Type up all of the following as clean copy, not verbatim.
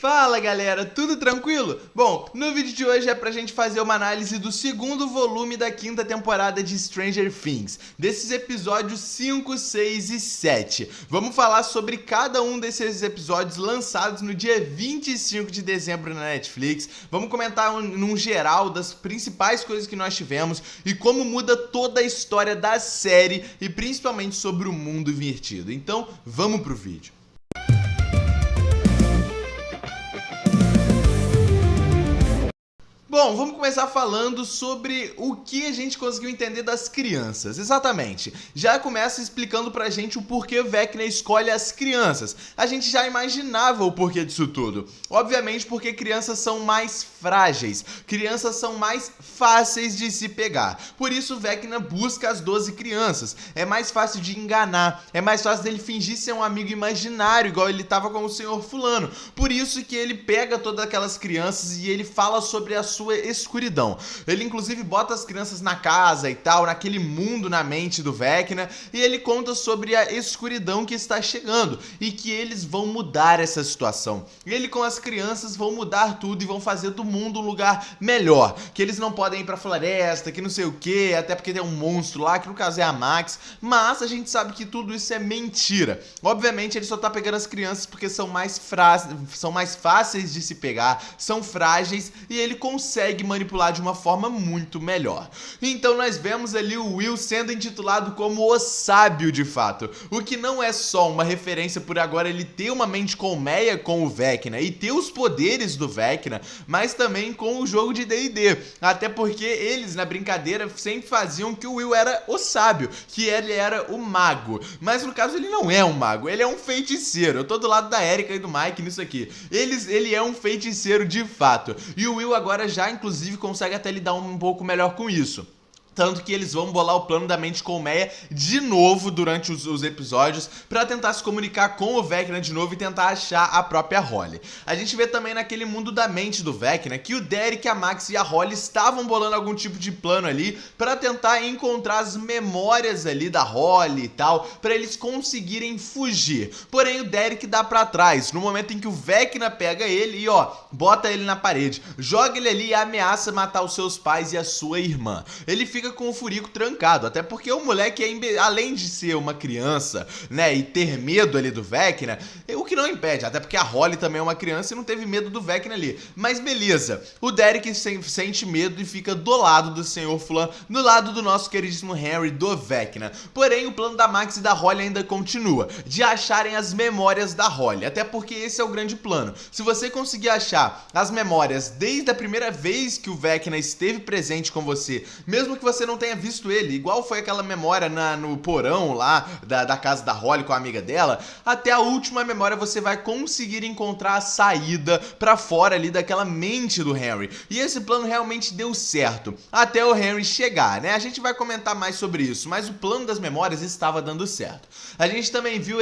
Fala galera, tudo tranquilo? Bom, no vídeo de hoje é pra gente fazer uma análise do segundo volume da quinta temporada de Stranger Things, desses episódios 5, 6 e 7. Vamos falar sobre cada um desses episódios lançados no dia 25 de dezembro na Netflix. Vamos comentar num geral das principais coisas que nós tivemos e como muda toda a história da série e principalmente sobre o mundo invertido. Então, vamos pro vídeo. Bom, vamos começar falando sobre o que a gente conseguiu entender das crianças. Exatamente. Já começa explicando pra gente o porquê o Vecna escolhe as crianças. A gente já imaginava o porquê disso tudo. Obviamente porque crianças são mais frágeis. Crianças são mais fáceis de se pegar. Por isso o Vecna busca as 12 crianças. É mais fácil de enganar. É mais fácil dele fingir ser um amigo imaginário, igual ele tava com o Senhor Fulano. Por isso que ele pega todas aquelas crianças e ele fala sobre a sua escuridão. Ele inclusive bota as crianças na casa e tal, naquele mundo na mente do Vecna, e ele conta sobre a escuridão que está chegando e que eles vão mudar essa situação. Ele com as crianças vão mudar tudo e vão fazer do mundo um lugar melhor, que eles não podem ir pra floresta, que não sei o que, até porque tem um monstro lá, que no caso é a Max, mas a gente sabe que tudo isso é mentira. Obviamente ele só tá pegando as crianças porque são mais fáceis de se pegar, são frágeis e ele consegue manipular de uma forma muito melhor. Então nós vemos ali o Will sendo intitulado como o sábio de fato, o que não é só uma referência por agora ele ter uma mente colmeia com o Vecna e ter os poderes do Vecna, mas também com o jogo de D&D, até porque eles na brincadeira sempre faziam que o Will era o sábio, que ele era o mago, mas no caso ele não é um mago, ele é um feiticeiro. Eu tô do lado da Erika e do Mike nisso aqui. Ele é um feiticeiro de fato, e o Will agora já inclusive consegue até lidar um pouco melhor com isso. Tanto que eles vão bolar o plano da mente colmeia de novo durante os episódios pra tentar se comunicar com o Vecna de novo e tentar achar a própria Holly. A gente vê também naquele mundo da mente do Vecna que o Derek, a Max e a Holly estavam bolando algum tipo de plano ali pra tentar encontrar as memórias ali da Holly e tal, pra eles conseguirem fugir. Porém o Derek dá pra trás no momento em que o Vecna pega ele e bota ele na parede, joga ele ali e ameaça matar os seus pais e a sua irmã. Ele fica com o furico trancado, até porque o moleque além de ser uma criança, né, e ter medo ali do Vecna, o que não impede, até porque a Holly também é uma criança e não teve medo do Vecna ali, mas beleza, o Derek sente medo e fica do lado do Senhor Fulano, do lado do nosso queridíssimo Henry do Vecna. Porém o plano da Max e da Holly ainda continua, de acharem as memórias da Holly, até porque esse é o grande plano. Se você conseguir achar as memórias desde a primeira vez que o Vecna esteve presente com você, mesmo que você não tenha visto ele, igual foi aquela memória no porão lá da casa da Holly com a amiga dela, até a última memória você vai conseguir encontrar a saída pra fora ali daquela mente do Henry. E esse plano realmente deu certo, até o Henry chegar, né? A gente vai comentar mais sobre isso, mas o plano das memórias estava dando certo. A gente também viu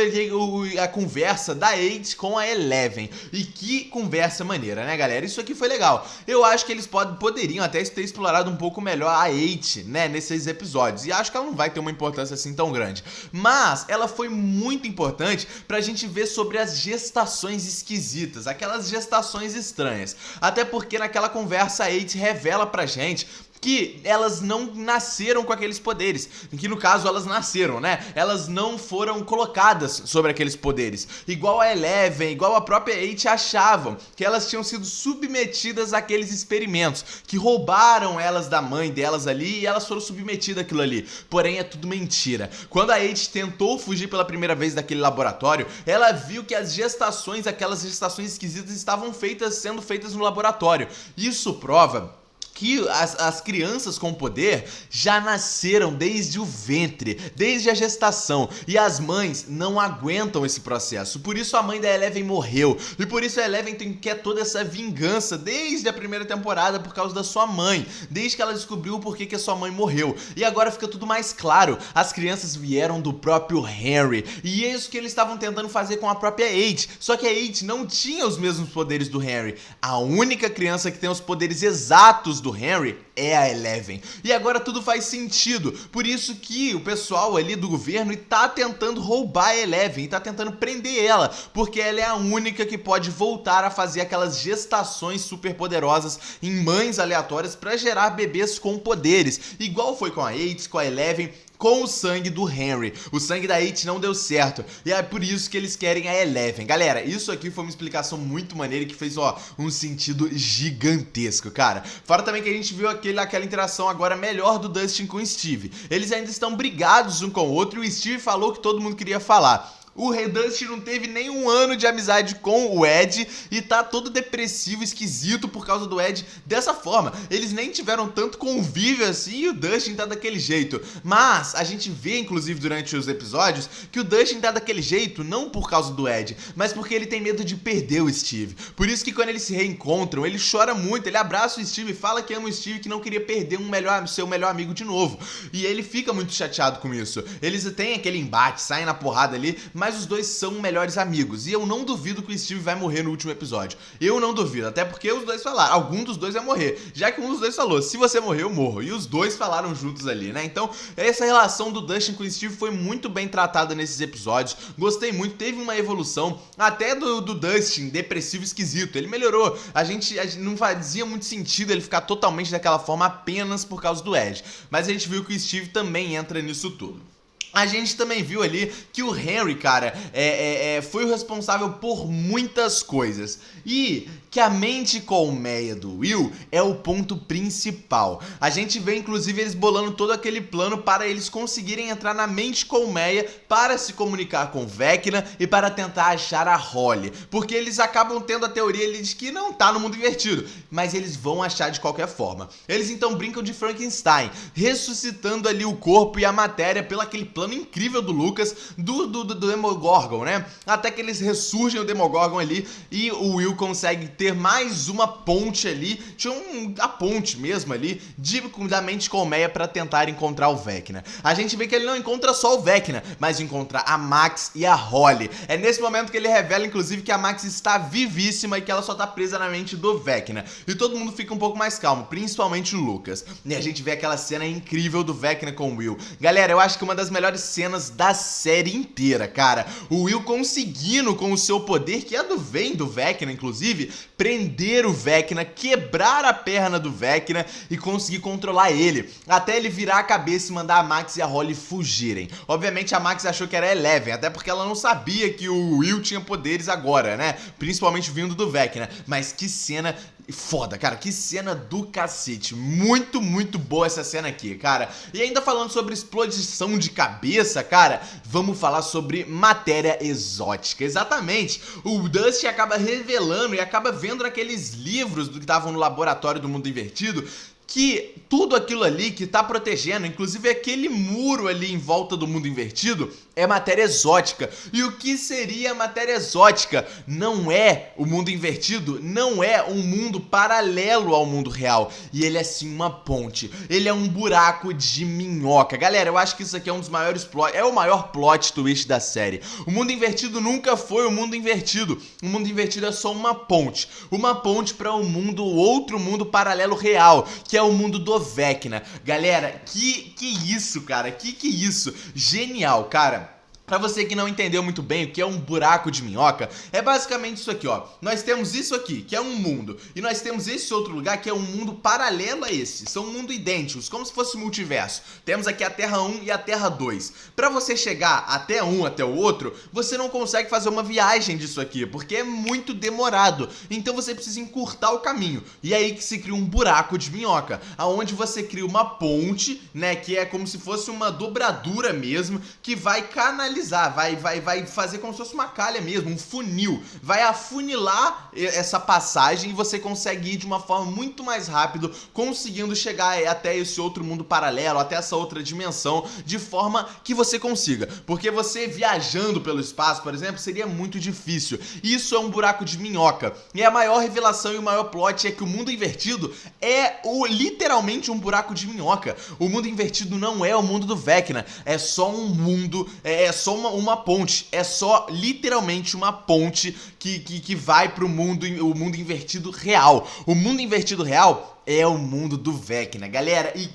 a conversa da 8 com a Eleven, e que conversa maneira, né galera? Isso aqui foi legal. Eu acho que eles poderiam até ter explorado um pouco melhor a 8, né, nesses episódios, e acho que ela não vai ter uma importância assim tão grande, mas ela foi muito importante pra gente ver sobre as gestações esquisitas, aquelas gestações estranhas, até porque naquela conversa a 8 revela pra gente que elas não nasceram com aqueles poderes, que no caso elas nasceram, né? Elas não foram colocadas sobre aqueles poderes, igual a Eleven, igual a própria 8 achavam, que elas tinham sido submetidas àqueles experimentos, que roubaram elas da mãe delas ali e elas foram submetidas àquilo ali, porém é tudo mentira. Quando a 8 tentou fugir pela primeira vez daquele laboratório, ela viu que as gestações, aquelas gestações esquisitas estavam sendo feitas no laboratório. Isso prova que as crianças com poder já nasceram desde o ventre, desde a gestação, e as mães não aguentam esse processo. Por isso a mãe da Eleven morreu, e por isso a Eleven quer toda essa vingança desde a primeira temporada por causa da sua mãe, desde que ela descobriu o porquê que a sua mãe morreu. E agora fica tudo mais claro, as crianças vieram do próprio Henry, e é isso que eles estavam tentando fazer com a própria 8, só que a 8 não tinha os mesmos poderes do Henry. A única criança que tem os poderes exatos do do Henry é a Eleven. E agora tudo faz sentido. Por isso que o pessoal ali do governo tá tentando roubar a Eleven, tá tentando prender ela, porque ela é a única que pode voltar a fazer aquelas gestações super poderosas em mães aleatórias para gerar bebês com poderes, igual foi com a 8, com a Eleven, com o sangue do Henry. O sangue da 8 não deu certo, e é por isso que eles querem a Eleven. Galera, isso aqui foi uma explicação muito maneira que fez, um sentido gigantesco, cara. Fora também que a gente viu aquela interação agora melhor do Dustin com o Steve. Eles ainda estão brigados um com o outro e o Steve falou o que todo mundo queria falar. O Dustin não teve nem um ano de amizade com o Ed e tá todo depressivo, esquisito por causa do Ed dessa forma. Eles nem tiveram tanto convívio assim e o Dustin tá daquele jeito. Mas a gente vê, inclusive, durante os episódios, que o Dustin tá daquele jeito não por causa do Ed, mas porque ele tem medo de perder o Steve. Por isso que quando eles se reencontram, ele chora muito, ele abraça o Steve, fala que ama o Steve, que não queria perder seu melhor amigo de novo. E ele fica muito chateado com isso. Eles têm aquele embate, saem na porrada ali, mas os dois são melhores amigos. E eu não duvido que o Steve vai morrer no último episódio. Eu não duvido, até porque os dois falaram, algum dos dois vai morrer. Já que um dos dois falou, se você morrer, eu morro. E os dois falaram juntos ali, né? Então, essa relação do Dustin com o Steve foi muito bem tratada nesses episódios. Gostei muito, teve uma evolução até do Dustin, depressivo, esquisito. Ele melhorou. A gente não fazia muito sentido ele ficar totalmente daquela forma apenas por causa do Ed. Mas a gente viu que o Steve também entra nisso tudo. A gente também viu ali que o Henry, cara, foi o responsável por muitas coisas. E que a mente colmeia do Will é o ponto principal. A gente vê, inclusive, eles bolando todo aquele plano para eles conseguirem entrar na mente colmeia para se comunicar com Vecna e para tentar achar a Holly. Porque eles acabam tendo a teoria ali de que não tá no mundo invertido, mas eles vão achar de qualquer forma. Eles então brincam de Frankenstein, ressuscitando ali o corpo e a matéria pelo aquele plano incrível do Lucas, do Demogorgon, né? Até que eles ressurgem o Demogorgon ali e o Will consegue ter mais uma ponte ali, tinha a ponte mesmo ali, da mente colmeia pra tentar encontrar o Vecna. A gente vê que ele não encontra só o Vecna, mas encontra a Max e a Holly. É nesse momento que ele revela, inclusive, que a Max está vivíssima e que ela só tá presa na mente do Vecna. E todo mundo fica um pouco mais calmo, principalmente o Lucas. E a gente vê aquela cena incrível do Vecna com o Will. Galera, eu acho que uma das melhores cenas da série inteira, cara. O Will conseguindo, com o seu poder, que é do Vecna, inclusive, prender o Vecna, quebrar a perna do Vecna e conseguir controlar ele, até ele virar a cabeça e mandar a Max e a Holly fugirem. Obviamente a Max achou que era a Eleven, até porque ela não sabia que o Will tinha poderes agora, né? Principalmente vindo do Vecna. Mas que cena foda, cara, que cena do cacete. Muito, muito boa essa cena aqui, cara. E ainda falando sobre explosão de cabeça, cara, vamos falar sobre matéria exótica. Exatamente, o Dusty acaba revelando e acaba vendo naqueles livros que estavam no laboratório do mundo invertido que tudo aquilo ali que tá protegendo, inclusive aquele muro ali em volta do mundo invertido, é matéria exótica. E o que seria matéria exótica? Não é o mundo invertido, não é um mundo paralelo ao mundo real. E ele é sim uma ponte, ele é um buraco de minhoca. Galera, eu acho que isso aqui é um dos maiores é o maior plot twist da série. O mundo invertido nunca foi o mundo invertido. O mundo invertido é só uma ponte para um mundo, outro mundo paralelo real, que é o mundo do Vecna. Galera, que isso, cara? Que isso? Genial, cara. Pra você que não entendeu muito bem o que é um buraco de minhoca, é basicamente isso aqui, ó. Nós temos isso aqui, que é um mundo, e nós temos esse outro lugar que é um mundo paralelo a esse. São mundos idênticos, como se fosse multiverso. Temos aqui a Terra 1 e a Terra 2. Pra você chegar até um, até o outro, você não consegue fazer uma viagem disso aqui, porque é muito demorado. Então você precisa encurtar o caminho. E é aí que se cria um buraco de minhoca, aonde você cria uma ponte, né, que é como se fosse uma dobradura mesmo, que vai canalizar, vai fazer como se fosse uma calha mesmo, um funil, vai afunilar essa passagem e você consegue ir de uma forma muito mais rápido, conseguindo chegar até esse outro mundo paralelo, até essa outra dimensão, de forma que você consiga, porque você viajando pelo espaço, por exemplo, seria muito difícil. Isso é um buraco de minhoca, e a maior revelação e o maior plot é que o mundo invertido é literalmente um buraco de minhoca. O mundo invertido não é o mundo do Vecna, é só um mundo, é só uma ponte, é só literalmente uma ponte que vai pro mundo, o mundo invertido real. O mundo invertido real é o mundo do Vecna, galera. E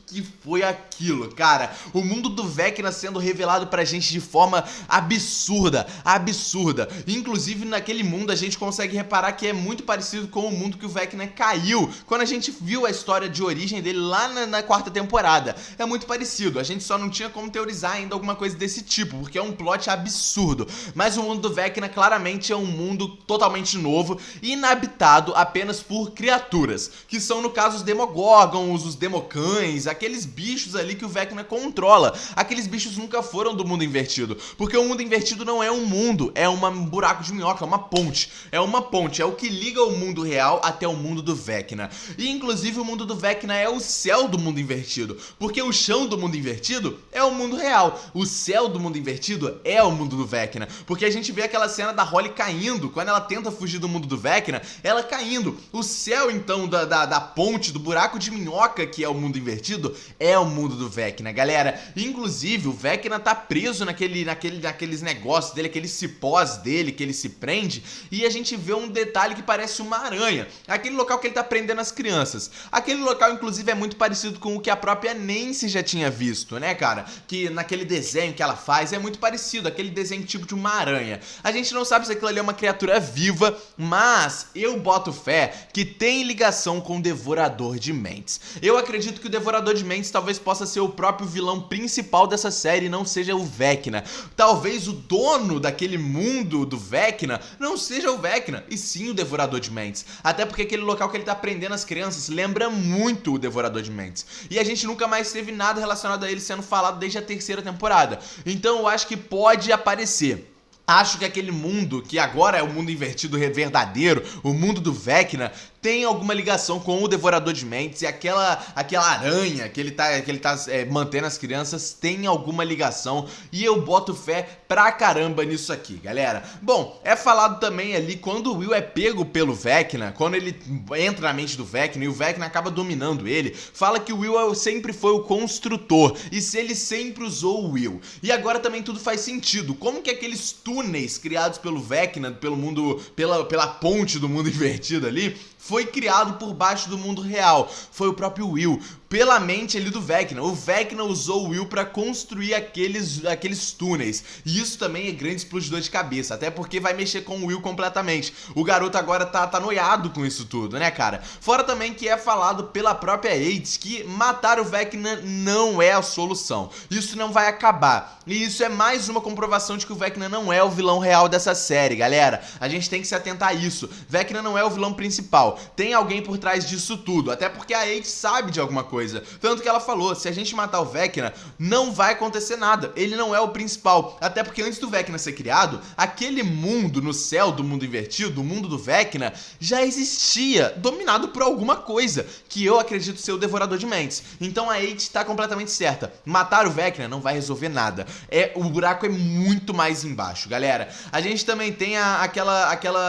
que foi aquilo, cara? O mundo do Vecna sendo revelado pra gente de forma absurda, absurda. Inclusive, naquele mundo a gente consegue reparar que é muito parecido com o mundo que o Vecna caiu quando a gente viu a história de origem dele lá na quarta temporada. É muito parecido, a gente só não tinha como teorizar ainda alguma coisa desse tipo, porque é um plot absurdo. Mas o mundo do Vecna claramente é um mundo totalmente novo, inabitado apenas por criaturas, que são, no caso, os Demogorgons, os Democães, aqueles bichos ali que o Vecna controla. Aqueles bichos nunca foram do mundo invertido, porque o mundo invertido não é um mundo, é um buraco de minhoca, é uma ponte. É uma ponte, é o que liga o mundo real até o mundo do Vecna. E inclusive o mundo do Vecna é o céu do mundo invertido, porque o chão do mundo invertido é o mundo real. O céu do mundo invertido é o mundo do Vecna, porque a gente vê aquela cena da Holly caindo, quando ela tenta fugir do mundo do Vecna, ela caindo. O céu, então, da ponte, do buraco de minhoca, que é o mundo invertido, é o mundo do Vecna, galera. Inclusive, o Vecna tá preso naqueles negócios dele, aqueles cipós dele, que ele se prende, e a gente vê um detalhe que parece uma aranha. Aquele local que ele tá prendendo as crianças. Aquele local, inclusive, é muito parecido com o que a própria Nancy já tinha visto, né, cara? Que naquele desenho que ela faz é muito parecido, aquele desenho tipo de uma aranha. A gente não sabe se aquilo ali é uma criatura viva, mas eu boto fé que tem ligação com o Devorador de Mentes. Eu acredito que o Devorador de Mentes talvez possa ser o próprio vilão principal dessa série e não seja o Vecna. Talvez o dono daquele mundo do Vecna não seja o Vecna, e sim o Devorador de Mentes. Até porque aquele local que ele tá prendendo as crianças lembra muito o Devorador de Mentes. E a gente nunca mais teve nada relacionado a ele sendo falado desde a terceira temporada. Então eu acho que pode aparecer. Acho que aquele mundo, que agora é o mundo invertido verdadeiro, o mundo do Vecna, tem alguma ligação com o Devorador de Mentes, e aquela aranha que ele tá mantendo as crianças tem alguma ligação, e eu boto fé pra caramba nisso aqui, galera. Bom, é falado também ali quando o Will é pego pelo Vecna, quando ele entra na mente do Vecna e o Vecna acaba dominando ele, fala que o Will sempre foi o construtor, e se ele sempre usou o Will. E agora também tudo faz sentido. Como que aqueles túneis criados pelo Vecna, pelo mundo, pela ponte do mundo invertido ali, foi criado por baixo do mundo real? Foi o próprio Will, pela mente ali do Vecna. O Vecna usou o Will pra construir aqueles túneis. E isso também é grande explodidor de cabeça, até porque vai mexer com o Will completamente. O garoto agora tá noiado com isso tudo, né, cara? Fora também que é falado pela própria Hades que matar o Vecna não é a solução. Isso não vai acabar. E isso é mais uma comprovação de que o Vecna não é o vilão real dessa série, galera. A gente tem que se atentar a isso. Vecna não é o vilão principal. Tem alguém por trás disso tudo. Até porque a Hades sabe de alguma coisa. Tanto que ela falou, se a gente matar o Vecna, não vai acontecer nada. Ele não é o principal. Até porque antes do Vecna ser criado, aquele mundo no céu do mundo invertido, o mundo do Vecna, já existia, dominado por alguma coisa, que eu acredito ser o Devorador de Mentes. Então a Hades tá completamente certa. Matar o Vecna não vai resolver nada. O buraco é muito mais embaixo, galera. A gente também tem aquela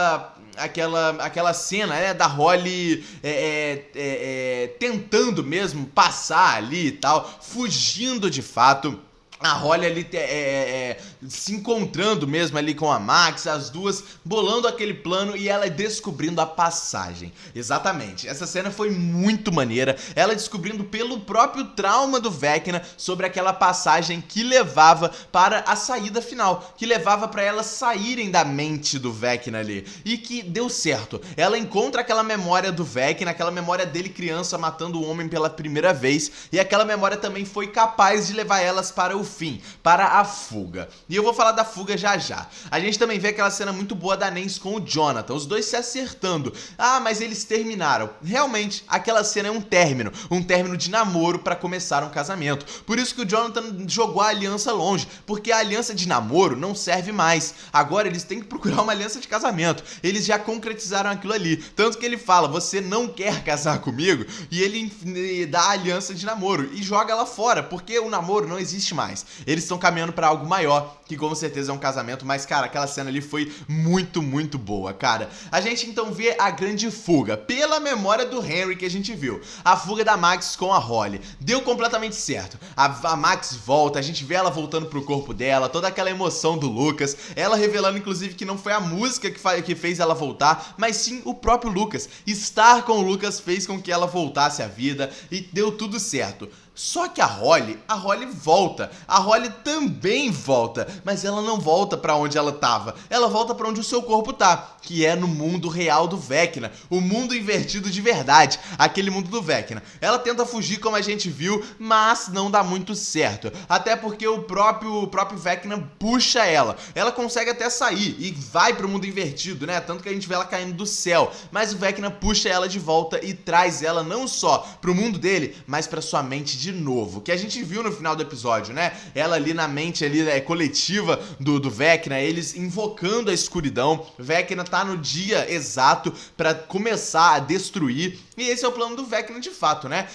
cena, né, da Holly tentando mesmo passar ali e tal, fugindo de fato. A Holly ali se encontrando mesmo ali com a Max, as duas bolando aquele plano e ela descobrindo a passagem. Exatamente, essa cena foi muito maneira, ela descobrindo pelo próprio trauma do Vecna sobre aquela passagem que levava para a saída final, que levava para elas saírem da mente do Vecna ali, e que deu certo. Ela encontra aquela memória do Vecna, aquela memória dele criança matando o homem pela primeira vez, e aquela memória também foi capaz de levar elas para o fim, para a fuga. E eu vou falar da fuga já já. A gente também vê aquela cena muito boa da Nancy com o Jonathan, os dois se acertando. Ah, mas eles terminaram. Realmente, aquela cena é um término de namoro para começar um casamento. Por isso que o Jonathan jogou a aliança longe, porque a aliança de namoro não serve mais. Agora eles têm que procurar uma aliança de casamento. Eles já concretizaram aquilo ali. Tanto que ele fala, você não quer casar comigo? E ele dá a aliança de namoro e joga ela fora, porque o namoro não existe mais. Eles estão caminhando para algo maior, que com certeza é um casamento, mas, cara, aquela cena ali foi muito, muito boa, cara. A gente então vê a grande fuga, pela memória do Henry que a gente viu. A fuga da Max com a Holly. Deu completamente certo. A Max volta, a gente vê ela voltando pro corpo dela, toda aquela emoção do Lucas, ela revelando, inclusive, que não foi a música que fez ela voltar, mas sim o próprio Lucas. Estar com o Lucas fez com que ela voltasse à vida e deu tudo certo. Só que a Holly volta. A Holly também volta, mas ela não volta pra onde ela tava. Ela volta pra onde o seu corpo tá, que é no mundo real do Vecna, o mundo invertido de verdade, aquele mundo do Vecna. Ela tenta fugir, como a gente viu, mas não dá muito certo. Até porque o próprio Vecna puxa ela. Ela consegue até sair e vai pro mundo invertido, né? Tanto que a gente vê ela caindo do céu. Mas o Vecna puxa ela de volta e traz ela não só pro mundo dele, mas pra sua mente de novo, que a gente viu no final do episódio, né? Ela ali na mente ali, coletiva do Vecna, eles invocando a escuridão. Vecna tá no dia exato pra começar a destruir, e esse é o plano do Vecna de fato, né?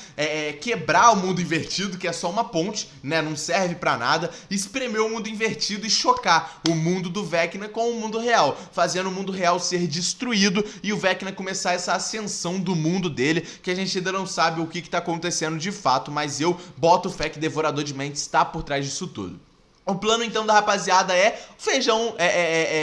Quebrar o mundo invertido, que é só uma ponte, né? Não serve pra nada, espremer o mundo invertido e chocar o mundo do Vecna com o mundo real, fazendo o mundo real ser destruído e o Vecna começar essa ascensão do mundo dele, que a gente ainda não sabe o que tá acontecendo de fato, mas eu boto fé que Devorador de Mentes está por trás disso tudo. O plano então da rapaziada é feijão,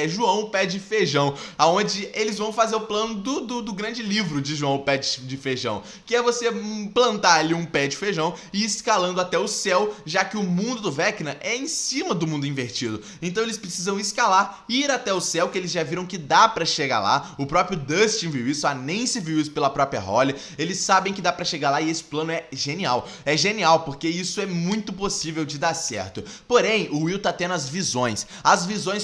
João Pé de Feijão, aonde eles vão fazer o plano do grande livro de João Pé de Feijão, que é você plantar ali um pé de feijão e ir escalando até o céu, já que o mundo do Vecna é em cima do mundo invertido. Então eles precisam escalar, ir até o céu, que eles já viram que dá pra chegar lá. O próprio Dustin viu isso, a Nancy viu isso pela própria Holly. Eles sabem que dá pra chegar lá e esse plano é genial. É genial porque isso é muito possível de dar certo. Porém, o Will tá tendo as visões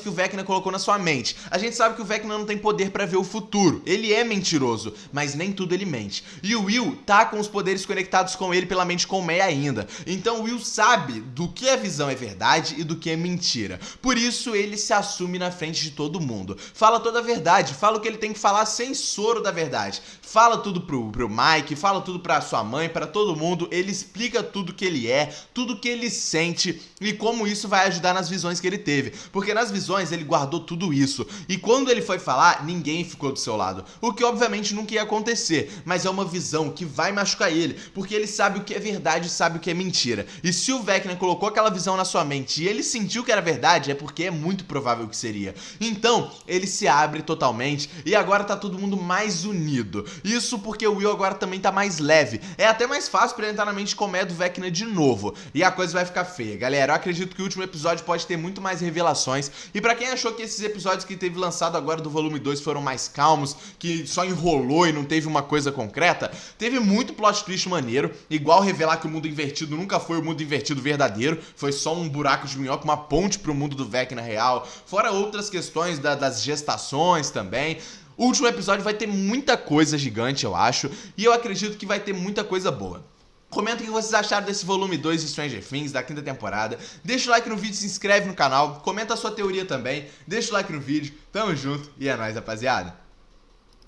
que o Vecna colocou na sua mente. A gente sabe que o Vecna não tem poder pra ver o futuro, ele é mentiroso, mas nem tudo ele mente. E o Will tá com os poderes conectados com ele pela mente colmeia ainda. Então o Will sabe do que a visão é verdade e do que é mentira. Por isso ele se assume na frente de todo mundo. Fala toda a verdade, fala o que ele tem que falar sem soro da verdade. Fala tudo pro Mike, fala tudo pra sua mãe, pra todo mundo. Ele explica tudo que ele é, tudo que ele sente e como isso vai ajudar nas visões que ele teve, porque nas visões ele guardou tudo isso, e quando ele foi falar, ninguém ficou do seu lado, o que obviamente nunca ia acontecer, mas é uma visão que vai machucar ele, porque ele sabe o que é verdade e sabe o que é mentira, e se o Vecna colocou aquela visão na sua mente e ele sentiu que era verdade, é porque é muito provável que seria. Então, ele se abre totalmente, e agora tá todo mundo mais unido, isso porque o Will agora também tá mais leve, é até mais fácil pra ele entrar na mente colmeia do Vecna de novo, e a coisa vai ficar feia. Galera, eu acredito que o último episódio pode ter muito mais revelações, e pra quem achou que esses episódios que teve lançado agora do volume 2 foram mais calmos, que só enrolou e não teve uma coisa concreta, teve muito plot twist maneiro, igual revelar que o mundo invertido nunca foi o mundo invertido verdadeiro, foi só um buraco de minhoca, uma ponte pro mundo do Vecna real, fora outras questões das gestações também. O último episódio vai ter muita coisa gigante, eu acho, e eu acredito que vai ter muita coisa boa. Comenta o que vocês acharam desse volume 2 de Stranger Things, da 5ª temporada. Deixa o like no vídeo, se inscreve no canal, comenta a sua teoria também. Deixa o like no vídeo, tamo junto e é nóis, rapaziada.